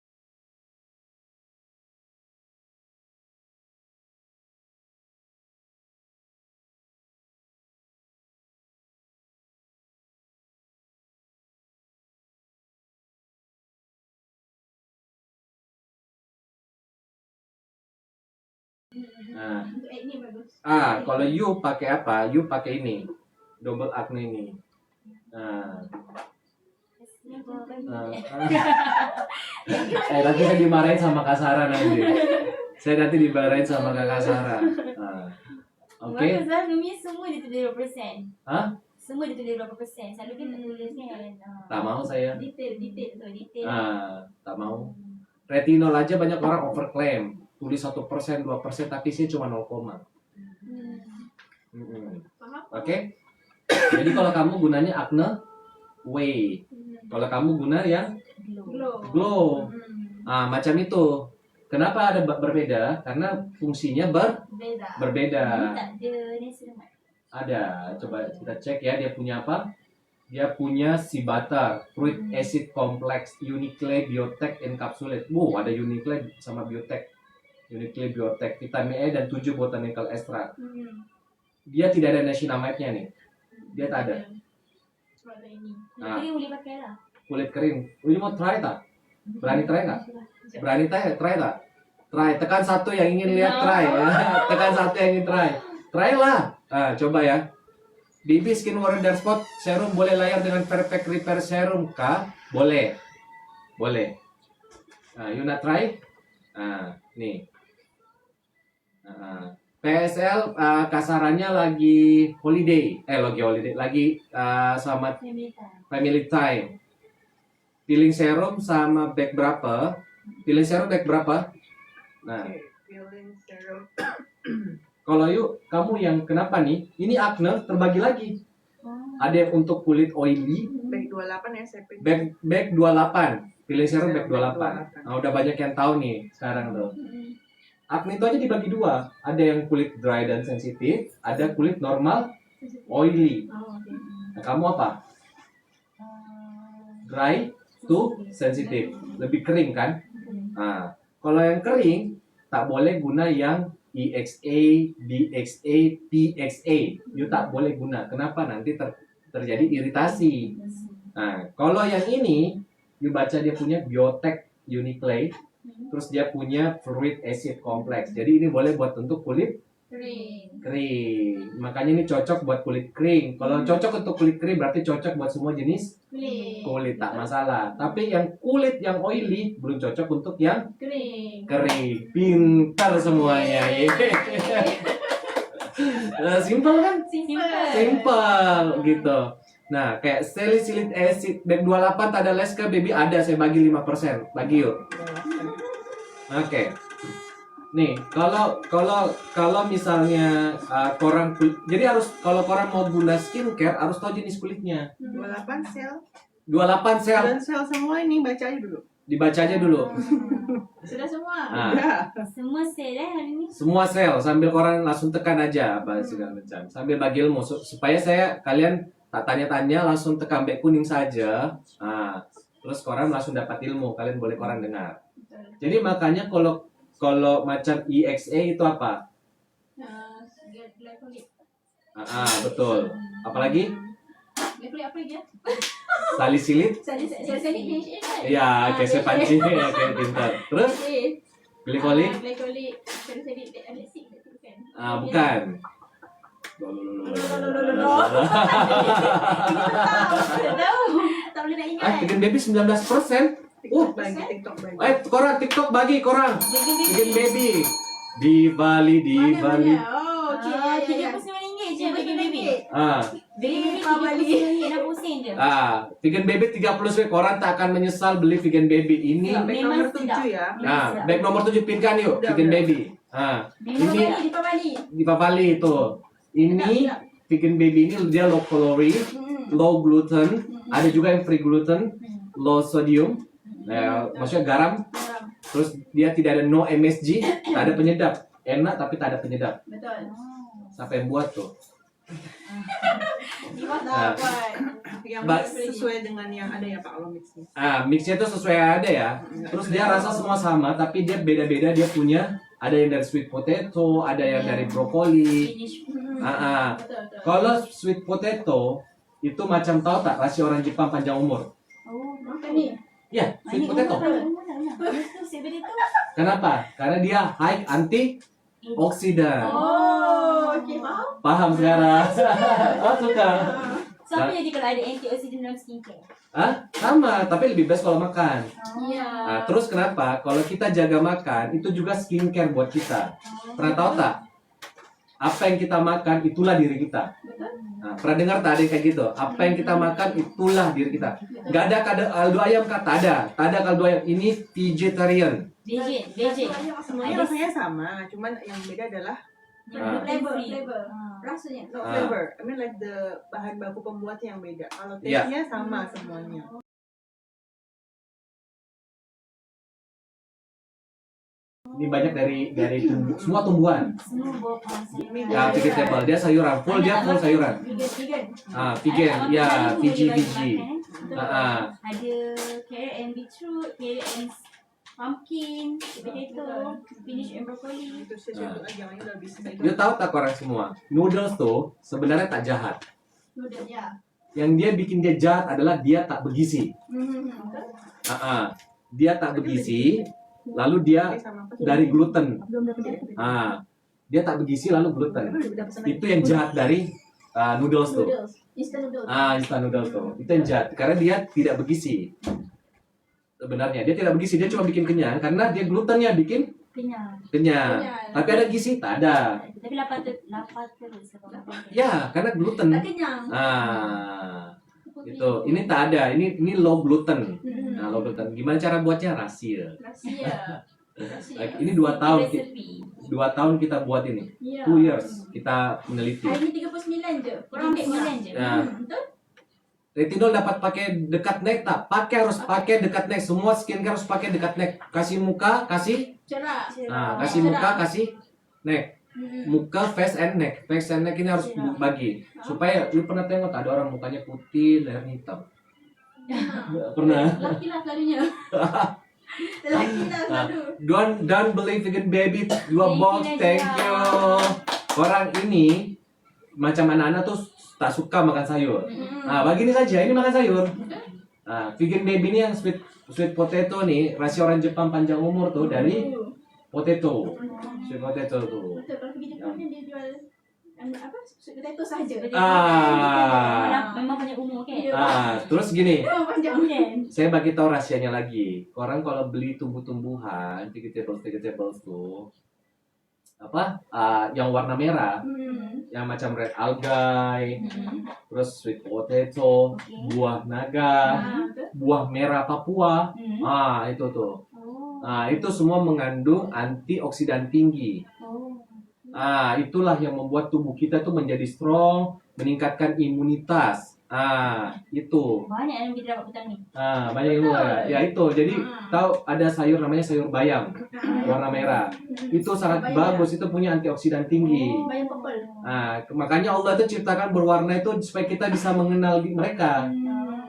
nah, Untuk acne bagus. kalau you pakai apa? You pakai ini. Double acne ini. Nah, nanti saya dimarahin sama Kak Sarah nanti. Saya nanti dimarahin sama Kak Sarah. Oke. Bagus lah, Lumiere semua dia tulis 20%. Hah? Semua dia tulis berapa persen. Selalu kan tak tulis kan. Tak mau saya. Detail. Detail. Tak mau. Retinol aja banyak orang overclaim. Tulis 1%, 2%, tapi sih cuma 0, Paham? Oke. Jadi kalau kamu gunanya acne way. Kalau kamu guna yang glow. Macam itu. Kenapa ada berbeda? Karena fungsinya Beda. berbeda. Ini tak ada niacinamide. Ada. Coba kita cek ya, dia punya apa? Dia punya Ciabatta, Fruit Acid Complex, Unicle Biotech Encapsulate. Ada Unicle sama Biotech. Unicle Biotech, vitamin E dan 7 botanical extract. Dia tidak ada niacinamide-nya nih. Dia tak ada. Cuma ada ini. Jadi boleh pakai lah. Kulit kering. Ini mau try tak? Berani try tak? Berani try tak? Try. Tekan satu yang ingin lihat try. Tekan satu yang ingin try. Try lah. Coba ya. BB Skin Warrior Spot Serum boleh layar dengan Perfect Repair Serum kah? Boleh. You nak try? Nih. PSL kasarannya lagi holiday. Lagi selamat family time. Peeling serum sama bag berapa? Peeling serum bag berapa? Nah, Peeling serum. kalau kamu yang kenapa nih? Ini acne terbagi lagi. Ada yang untuk kulit oily, Bag 28 ya saya pilih. bag 28. Peeling serum bag 28. Nah, udah banyak yang tahu nih sekarang tuh. Acne itu aja dibagi 2. Ada yang kulit dry dan sensitif, ada kulit normal oily. Nah, kamu apa? Dry to sensitif, lebih kering kan? Nah, kalau yang kering tak boleh guna yang EXA, DXA, PXA. You tak boleh guna. Kenapa? Nanti terjadi iritasi. Nah, kalau yang ini, you baca dia punya Biotech Unicle, terus dia punya Fruit Acid Complex. Jadi ini boleh buat untuk kulit kering. Makanya ini cocok buat kulit kering. Kalau cocok untuk kulit kering berarti cocok buat semua jenis kulit, tak masalah. Tapi yang kulit yang oily belum cocok untuk yang kering. Pintar semuanya. Simple kan? Simple gitu. Nah, kayak salicylic acid bag 28 tak ada les ke baby ada, saya bagi 5%. Bagi yuk. Oke. Nih, kalau misalnya korang jadi harus kalau korang mau guna skincare harus tahu jenis kulitnya. 28 sel. 28 sel. Dan sel semua ini baca aja dulu. Dibaca aja dulu. Sudah semua. Ya. Semua sel hari ni. Semua sel sambil korang langsung tekan aja apa segala macam. Sambil bagi ilmu supaya kalian tak tanya-tanya langsung tekan back kuning saja. Terus korang langsung dapat ilmu, kalian boleh korang dengar. Jadi makanya kalau macam EXA itu apa? Glycolic. Betul. Apalagi? Glycolic apa lagi ya? Salicylic? Salicylic kan? Iya, kayak saya pancing ya, kayak pintar. Terus? Glycolic? Glycolic. Salicylic acid kan? Bukan. Tak boleh nak ingat. Bikin baby 19%. TikTok bagi. TikTok bagi korang. Bikin baby. Di Bali. Oh, okey. RM39 je bagi baby. Di Bali. Nak pusing je. Vegan baby 30 sweet. Korang tak akan menyesal beli vegan baby ini. Bag Memang nomor sedap. 7 ya. Bag nomor 7 pinkan yuk, Udah, vegan udah. baby. Memang Ini Di Papali. di Papali itu. Ini Sedap. vegan baby ini dia low calorie, low gluten, ada juga yang free gluten, low sodium. Nah, maksudnya garam. Terus dia tidak ada no MSG, tak ada penyedap. Enak tapi tak ada penyedap. Betul. Siapa yang buat tuh? Dimas Ah. dapat. Yang Ba- sesuai dengan yang ada ya Pak kalau mixnya. Mixnya itu sesuai yang ada ya. Terus dia rasa semua sama, tapi dia beda-beda. Dia punya ada yang dari sweet potato, ada yang dari brokoli. Finish. Betul. Kalau sweet potato itu macam tahu tak rasio orang Jepang panjang umur? Oh, Makan ni. Ya, sweet potato. Itu sebenarnya tu. Kenapa? Karena dia high antioksidan. Oh, okey faham. Paham sekarang? Oh, suka. So apa jadi kalau ada antioksidan dalam skincare? Sama, tapi lebih best kalau makan. Ya. Terus kenapa? Kalau kita jaga makan, itu juga skincare buat kita. Pernah tahu tak? Apa yang kita makan, itulah diri kita. Betul. Pernah dengar tak ada yang kayak gitu? Apa yang kita makan, itulah diri kita. Gak ada kaldu ayam kah? Tak ada. Tak ada kaldu ayam. Ini vegetarian. Vegan. Semuanya rasanya sama, cuman yang beda adalah Flavor. Rasanya. no flavor. I mean like the bahan baku pembuatnya yang beda. Kalau Iya. taste-nya sama semuanya. Ini banyak dari semua tumbuhan. Semua bawa pasal. Ya, vegetable. Dia sayuran. Full dia full sayuran. Vegan. Vegan. Ya, VG. Ada carrot and beetroot, carrot and pumpkin, potato, spinach and broccoli. Itu sesuatu lagi yang lain udah bisa. You tahu tak orang semua? Noodles tuh sebenarnya tak jahat. Noodle ya. Yang dia bikin dia jahat adalah dia tak bergizi. Betul. Dia tak bergizi, lalu dia dari gluten. Dia tak bergizi lalu gluten. Itu yang jahat dari noodles tuh. Noodles. Instant noodles. Instant noodles tuh. Itu yang jahat karena dia tidak bergizi. Sebenarnya dia tidak bergizi, dia cuma bikin kenyang karena dia glutennya bikin Kenyang. kenyang. Tapi ada gizi tak ada. Tapi lapar terus. Ya, karena gluten. Tak kenyang. Itu. Ini tak ada. Ini low gluten. Low gluten. Gimana cara buatnya? Rahasia. Rahsia. Ini 2 tahun. Resepi. 2 tahun kita buat ini. Ya. 2 years kita meneliti. Hari ni 39 je. Kurang Kurang dek sembilan je. je. Ya. Betul? Retinol dapat pakai dekat neck tak? Harus pakai dekat neck. Semua skincare harus pakai dekat neck. Kasih muka, kasih. Cerah. Kasih muka, kasih neck. Muka, face and neck. Face and neck ini harus bagi. Supaya lu pernah tengok ada orang mukanya putih, leher hitam. Pernah. Laki lah selalunya. Laki lah selalu. Don't believe vegan baby. Dua Thank box, you, thank Najwa. you. Orang ini macam anak-anak tuh tak suka makan sayur. Begini saja, ini makan sayur. Vegan baby ini yang sweet potato nih, rasio orang Jepang panjang umur tuh dari potato. Sweet potato tuh. Betul, kalau pergi Jepun kan dia jual apa? Sweet potato saja. Memang banyak umur kan? Terus gini, Oh, panjang. saya bagi tahu rahasianya lagi. Orang kalau beli tumbuh-tumbuhan, vegetables tuh yang warna merah, yang macam red algae, terus sweet potato, buah naga, buah merah Papua, itu tuh. Itu semua mengandung antioksidan tinggi. Itulah yang membuat tubuh kita tuh menjadi strong, meningkatkan imunitas. Itu. Banyak yang kita dapat petang ni. Banyak ilmu ya itu. Jadi tahu ada sayur namanya sayur bayam, warna merah. Itu sangat bagus, itu punya antioksidan tinggi. Bayam purple. Makanya Allah itu ciptakan berwarna itu supaya kita bisa mengenal mereka.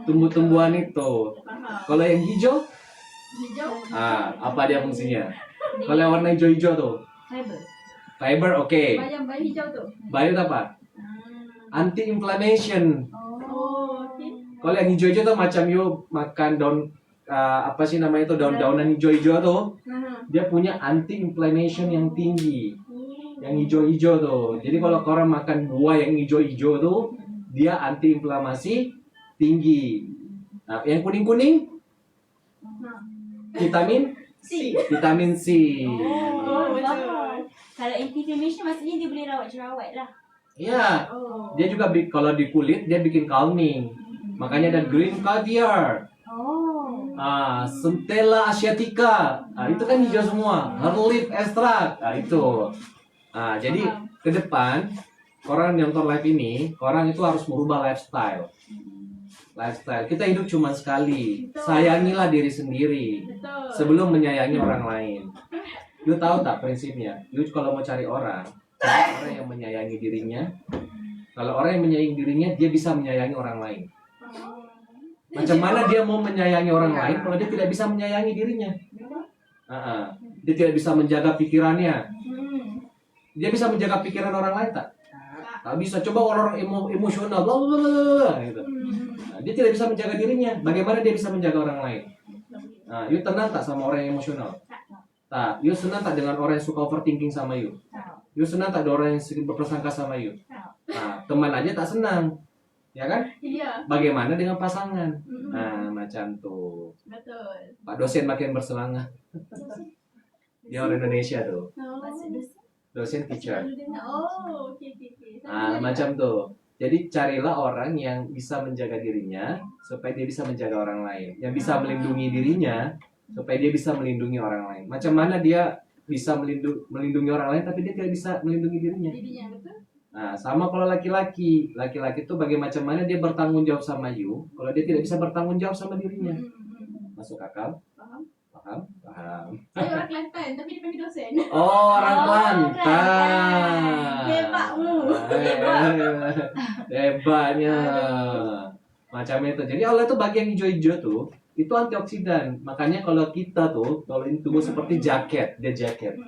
Tumbuh-tumbuhan itu. Kalau yang hijau, Hijau. apa dia fungsinya? Kalau yang warna hijau-hijau tuh, Fiber. fiber, oke. Bayam hijau tu. Bio itu apa? Anti-inflammation. Oh, okey. Kalau yang hijau-hijau tuh macam makan daun apa sih namanya itu daun-daunan hijau-hijau tuh, dia punya anti-inflammation yang tinggi. Yang hijau-hijau tuh. Jadi kalau orang makan buah yang hijau-hijau tuh, dia anti-inflamasi tinggi. Yang kuning-kuning vitamin C. vitamin C. Oh, betul. Kalau anti-inflammation maksudnya dia boleh rawat jerawat lah. Iya, Oh. dia juga kalau di kulit dia bikin calming. Makanya ada green caviar. Oh. Centella asiatica. Itu kan hijau semua. Herleaf extract. Itu. Jadi ke depan orang yang nonton live ini, orang itu harus merubah lifestyle. Kita hidup cuma sekali. Betul. Sayangilah diri sendiri Betul. sebelum menyayangi orang lain. You tahu tak prinsipnya? You kalau mau cari orang yang menyayangi dirinya. Kalau orang yang menyayangi dirinya, dia bisa menyayangi orang lain. Macam mana dia mau menyayangi orang lain kalau dia tidak bisa menyayangi dirinya? Dia tidak bisa menjaga pikirannya. Dia bisa menjaga pikiran orang lain tak? Tak bisa. Coba orang emosional, bla bla bla bla gitu. Dia tidak bisa menjaga dirinya. Bagaimana dia bisa menjaga orang lain? You tenang tak sama orang yang emosional? Tak. You senang tak dengan orang yang suka overthinking sama you? You senang tak dengan orang yang berprasangka sama you? Teman aja tak senang, ya kan? Iya. Bagaimana dengan pasangan? Macam tuh. Betul. Pak dosen makin bersemangat. Dia orang Indonesia tuh. Dosen teacher. Oh, oke. Macam tuh. Jadi carilah orang yang bisa menjaga dirinya supaya dia bisa menjaga orang lain. Yang bisa melindungi dirinya supaya dia bisa melindungi orang lain. Macam mana dia bisa melindungi orang lain tapi dia tidak bisa melindungi dirinya. Dirinya betul. Sama kalau laki-laki. Laki-laki itu bagaimana mana dia bertanggung jawab sama you kalau dia tidak bisa bertanggung jawab sama dirinya. Masuk akal? Paham? Saya orang Kelantan tapi dipanggil dosen. Orang Kelantan. Hebatmu. Hebatnya. Macam itu. Jadi Allah itu bagi yang hijau-hijau tuh, itu antioksidan. Makanya kalau kita tuh, kalau ini tubuh seperti jaket, dia jaket.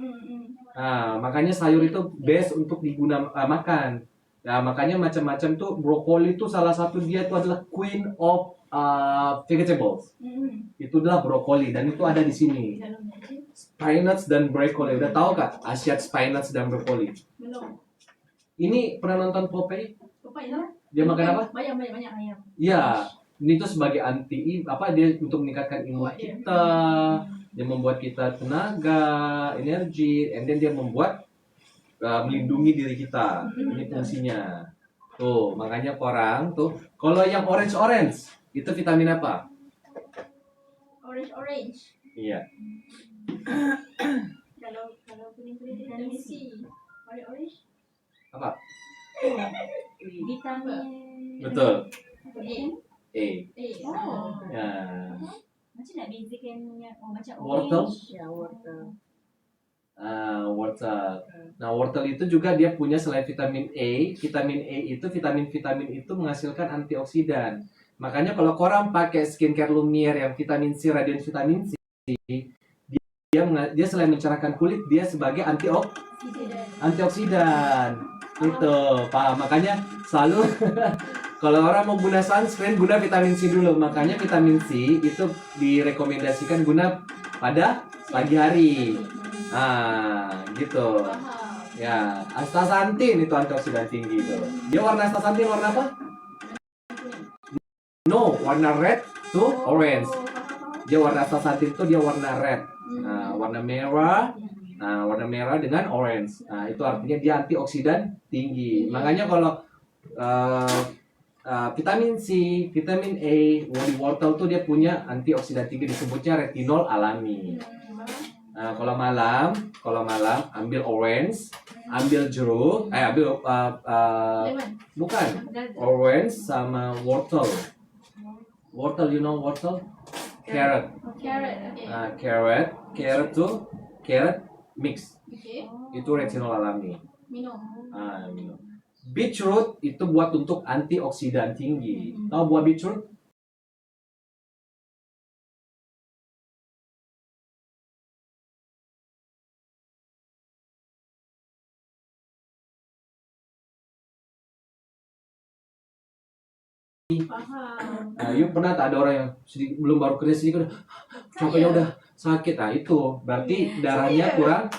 Makanya sayur itu best untuk digunakan makan. Makanya macam-macam tuh brokoli itu salah satu dia itu adalah queen of vegetables. Itu adalah brokoli dan itu ada di sini. Spinach dan brokoli. Udah tahu kak? Asiat spinach dan brokoli. Belum. Ini pernah nonton Popeye? Popeye lah. Dia makan apa? Banyak ayam. Iya. Ini tuh sebagai dia untuk meningkatkan imun kita. Dia membuat kita tenaga, energi, and then dia membuat melindungi diri kita. Ini fungsinya. Tuh, makanya orang tuh kalau yang orange itu vitamin apa? Orange. Iya. Kalau kuning-kuning vitamin C. Orange. Apa? Vitamin. Betul. A. Oh. Ya. Macam nak bezakan macam Wortel? orange. Ya, wortel. Wortel. Nah, wortel itu juga dia punya selain vitamin A itu vitamin itu menghasilkan antioksidan. Makanya kalau korang pakai skincare Lumiere yang vitamin C, Radiant vitamin C, dia selain mencerahkan kulit, dia sebagai antioksidan. Itu, paham? Makanya selalu kalau orang mau guna sunscreen, guna vitamin C dulu. Makanya vitamin C itu direkomendasikan guna pada pagi hari. Gitu. Ya, astaxanthin itu antioksidan tinggi itu. Dia warna astaxanthin warna apa? No, warna red to orange. Dia warna astaxanthin itu dia warna red. Warna merah. Warna merah dengan orange. Itu artinya dia antioksidan tinggi. Makanya kalau vitamin C, vitamin A, di wortel tuh dia punya antioksidan tinggi, disebutnya retinol alami. Kalau malam ambil orange, ambil jeruk, bukan orange sama wortel. Wortel, you know wortel? Carrot. Carrot tuh mix. Okay. Itu retinol alami. Minum. Minum. Beetroot itu buat untuk antioksidan tinggi. Tahu buah beetroot? Paham. You pernah tak ada orang yang belum baru kerja sedikit contohnya udah sakit? Itu berarti darahnya kurang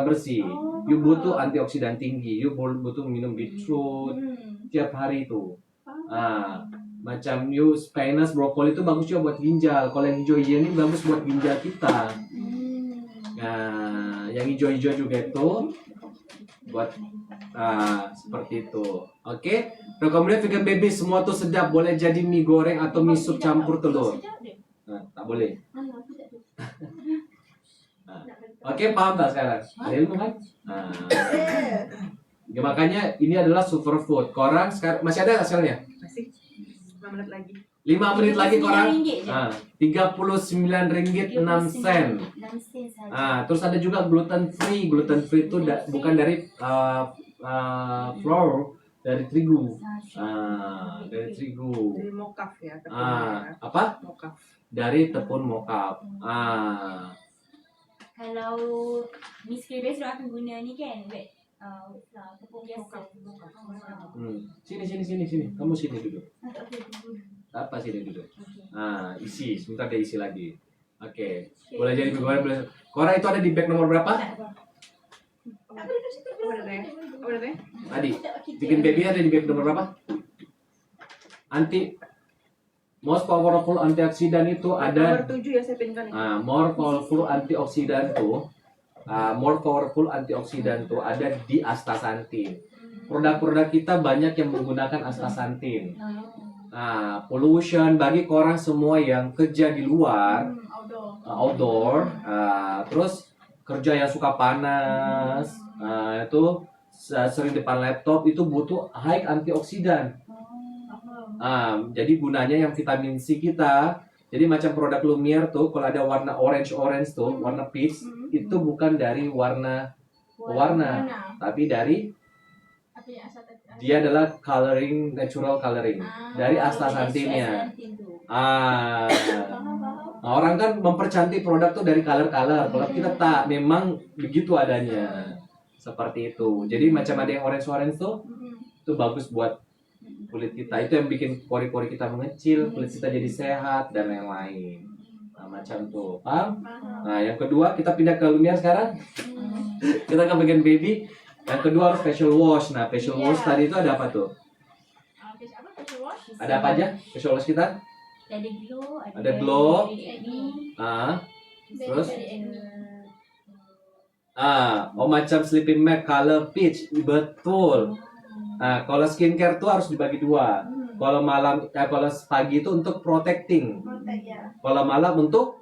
bersih. You butuh antioksidan tinggi. You butuh minum beetroot tiap hari itu. Macam you spinach, brokoli itu bagus juga buat ginjal. Kalau yang hijau-hijau ini bagus buat ginjal kita. Yang hijau-hijau juga itu buat Nah, seperti itu. Oke. Nah, kemudian vegan baby semua tuh sedap, boleh jadi mie goreng atau mie sup campur telur. Sedap dia. Nah, tak boleh. Aku tak tahu. Nah. Oke, paham tak sekarang? Ada ilmu kan? Nah. Ya, makanya ini adalah superfood. Korang sekarang masih ada hasilnya? Masih 5 menit lagi. 5 menit lagi korang. RM39 je. Nah, Rp39.06. 6 sen saja. Ah, terus ada juga gluten free. Gluten free itu bukan dari flour, dari terigu. Ah, dari terigu. Dari mokaf ya. Apa? Mokaf. Dari tepung mokap. Kalau Miss Kebes akan guna ni kan, tepung biasa. Sini. Kamu sini duduk. Apa sini duduk? Isi. Sebentar dia isi lagi. Oke. Boleh jadi bagaimana? Boleh. Kora itu ada di bag nomor berapa? Udah deh. Tadi. Bikin baby ada di bag nomor berapa? Most powerful antioksidan itu ada. Nomor 7 ya saya pinkan ini. More powerful antioksidan tuh ada di astaxanthin. Produk-produk kita banyak yang menggunakan astaxanthin. Pollution bagi orang semua yang kerja di luar, outdoor, terus kerja yang suka panas, itu sering depan laptop itu butuh high antioksidan. Jadi gunanya yang vitamin C kita. Jadi macam produk Lumiere tuh kalau ada warna orange tuh, warna peach itu bukan dari warna, tapi dari dia adalah coloring, natural coloring dari astaxanthinnya. Orang kan mempercantik produk tuh dari color. Kalau kita tak, memang begitu adanya. Seperti itu. Jadi macam ada yang orange tuh, itu bagus buat kulit kita. Itu yang bikin pori-pori kita mengecil, kulit kita jadi sehat dan lain-lain. Macam tuh, paham? Yang kedua kita pindah ke Lumiere sekarang. Kita ke bagian baby. Yang kedua harus facial wash. Facial wash tadi itu ada apa tuh? Ada apa aja facial wash kita? Ada glow. Terus macam sleeping mask color peach, betul. Kalau skincare tuh harus dibagi dua. Kalau pagi itu untuk protecting. Kalau malam untuk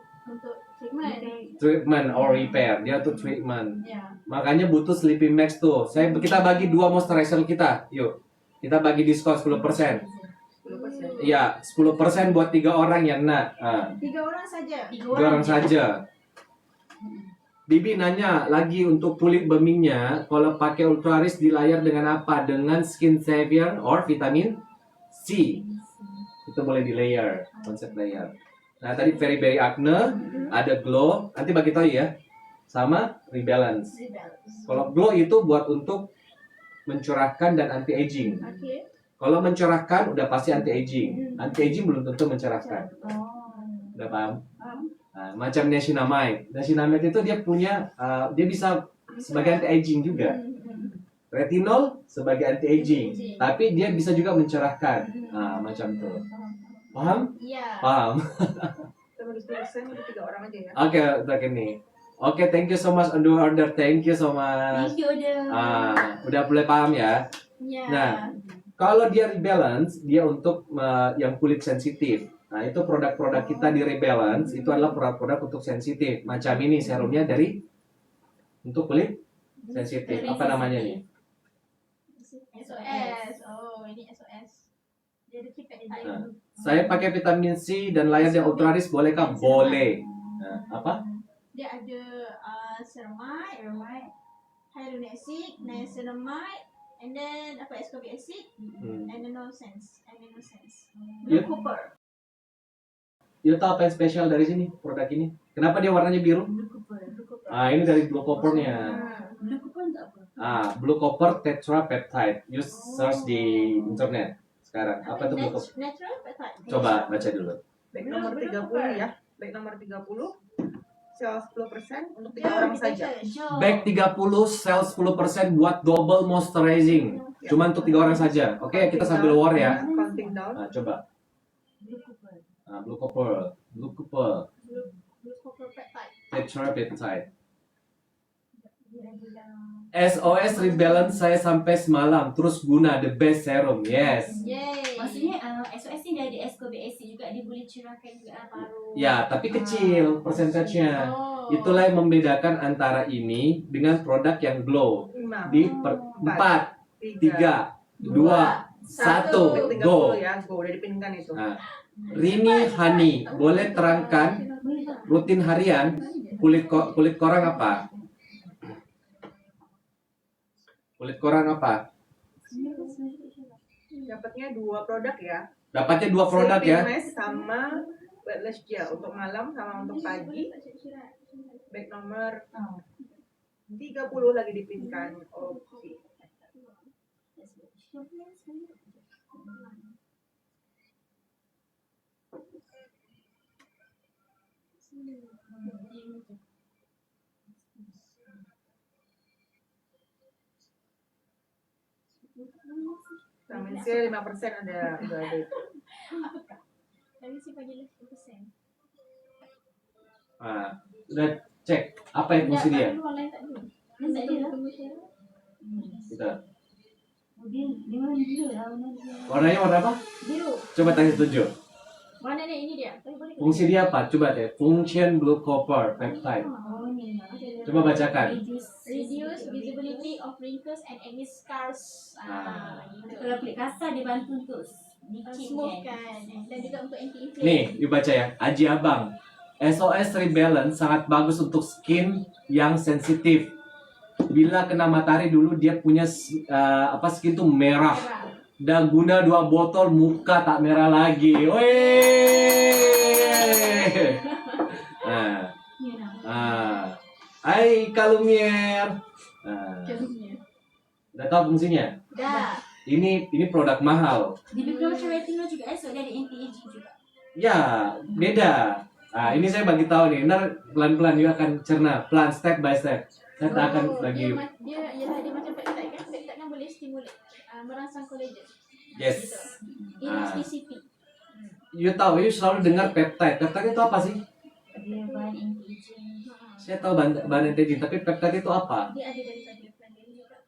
treatment or repair. Dia tuh treatment. Makanya butuh sleeping mask tuh. Kita bagi dua moisturizer kita. Yuk. Kita bagi diskon 10%. 10%. Iya, 10% buat 3 orang yang nak. 3 orang saja. 3 orang saja. Bibi nanya lagi untuk kulit berminyak, kalau pakai Ultraris di layar dengan apa? Dengan Skin Savior or vitamin C. Itu boleh di layer, konsep layer. Nah tadi Very Berry Acne, ada Glow, nanti bagi tahu ya. Sama Rebalance. Kalau Glow itu buat untuk mencerahkan dan anti-aging. Kalau mencerahkan udah pasti anti-aging. Anti-aging belum tentu mencerahkan. Udah paham? Macam niacinamide. Niacinamide itu dia punya, dia bisa sebagai anti-aging juga. Retinol sebagai anti-aging, tapi dia bisa juga mencerahkan. Macam itu. Paham? Iya. Paham. Kita bagi 10% untuk 3 orang aja ya. Oke, untuk ini. Oke, thank you so much on the order. Thank you so much. Thank you udah. Udah boleh paham ya. Nah, kalau dia rebalance, dia untuk yang kulit sensitif. Nah, itu produk-produk kita di Rebalance itu adalah produk-produk untuk sensitif. Macam ini serumnya dari untuk kulit sensitif. Apa namanya nih? SOS. Oh, ini SOS. Dia ada kipet Saya pakai vitamin C dan layar yang Ultraris bolehkah? Boleh. Apa? Dia ada ceramide, hyaluronic acid, niacinamide, and then ascorbic acid, and then nonsense. Yep. Copper. You tahu apa yang spesial dari sini produk ini? Kenapa dia warnanya biru? Ini dari Blue Copper-nya. Blue Copper tetrapeptide. You search di internet sekarang. Apa itu Blue Copper? Natural peptide. Coba baca dulu. Baik nomor 30 ya. Baik nomor 30. Sel 10% untuk 3 orang saja. Bag 30 sel 10% buat double moisturizing. Cuma untuk 3 orang saja. Oke, kita sambil war ya. Counting down. Coba. Blue Copper Blue copper peptide. tetrapeptide. SOS Rebalance saya sampai semalam terus guna the best serum. Yes. Yay. Maksudnya SOS ni dia ada SKBSC juga, dia boleh cerahkan juga paru. Ya, tapi kecil persentasenya. Oh. Itulah yang membedakan antara ini dengan produk yang glow. 5, Di 4, 3, 2, 1, 30 go. ya, go. Udah dipinkan itu. Nah, Rini Hani, boleh terangkan rutin harian kulit korang apa? Kulit korang apa? Dapatnya 2 produk ya. Dapatnya 2 produk ya. Sleeping mask sama weightless gel untuk malam sama untuk pagi. Bag nomor 30 lagi dipinkan. Oke. Vitamin C 5% ada udah ada itu. Tapi si pagi lah 10%. Nah, udah cek apa yang fungsi dia? Online tak dulu. Tak ada lah. Tunggu share. Kita. Dia memang gila lah. Warnanya warna apa? Biru. Coba tanya setuju. Mana ni? Ini dia. Tapi boleh. Fungsi dia apa? Coba deh. Function Blue Copper Peptide. Oh ni. Coba bacakan. Reduce visibility of wrinkles and acne scars. Gitu. Kalau kulit kasar dia bantu untuk Smooth licin kan. Dan juga untuk anti-inflammation. Nih, you baca ya. Aji Abang. SOS Rebalance sangat bagus untuk skin yang sensitif. Bila kena matahari dulu dia punya skin tuh merah. Dan guna 2 botol muka tak merah lagi. Weh. Hai Kalumier. Udah tahu fungsinya? Dah. Ini produk mahal. Di Biclocha Retinol juga esok dia ada anti-aging juga. Ya, beda. Nah, ini saya bagi tahu nih. Ntar pelan-pelan you akan cerna, pelan step by step. Saya tak akan bagi. Dia macam peptide kan. Peptide kan boleh stimulate merangsang kolagen. Yes. Ini PCP. You tahu, you selalu dengar peptide. Peptide itu apa sih? Dia bahan anti-aging. Saya tahu bahan anti-aging, tapi peptide itu apa? Dia ada daripada plantain juga.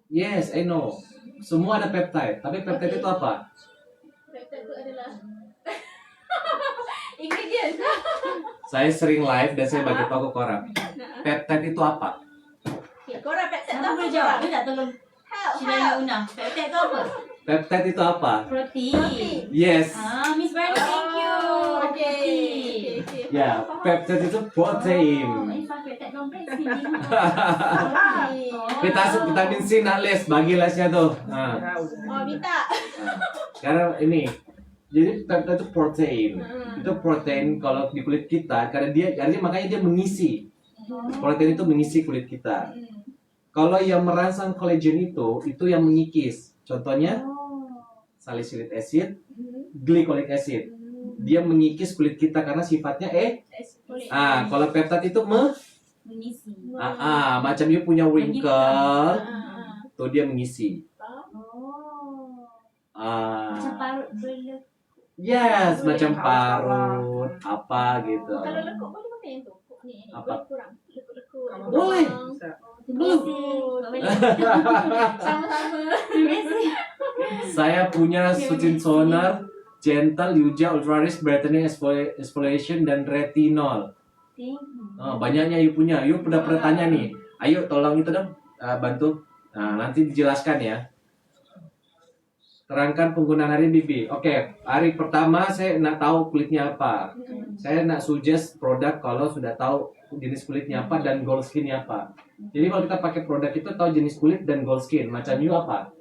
Yes, I know. Semua ada peptide, tapi peptide itu apa? Peptide itu adalah ingredient. Saya sering live dan saya bagi tahu ke korang. Peptide itu apa? Okay, korang peptide Siapa tahu boleh jawab? Dia tak tolong Help. Shirley Una. Peptide tu apa? Peptide itu apa? Protein. Yes. Miss Brenda, thank you. Okay. Protein. Ya, peptide itu protein. Peptide kompres ni. Vitamin C nak les, bagi lesnya tuh. Nah. Ya, udah. Oh, minta. Karena ini, jadi peptide itu protein. Itu protein kalau di kulit kita, karena makanya dia mengisi. Protein itu mengisi kulit kita. Kalau yang merangsang kolagen itu yang mengikis. Contohnya salicylic acid, glycolic acid. Dia mengikis kulit kita karena sifatnya kalau peptide itu Mengisi. macam dia punya wrinkle, tuh dia mengisi. Macam parut berlekuk. Yes, macam parut, apa gitu. Kalau lekuk boleh pakai yang tu. Ni. Apa? Kurang. Lekuk-lekuk. Boleh. Bisa. Sama-sama. Saya punya Sutin Toner, Gentle, Yuja, Ultra Rich, Brightening, Exfoliation, dan Retinol. Banyaknya you punya. You udah pernah tanya nih. Ayo tolong itu dong, bantu. Nah, nanti dijelaskan ya. Terangkan penggunaan hari Bibi. Oke, hari pertama saya nak tahu kulitnya apa. Saya nak suggest produk kalau sudah tahu jenis kulitnya apa dan gold skinnya apa. Jadi kalau kita pakai produk itu tahu jenis kulit dan gold skin. Macam you apa?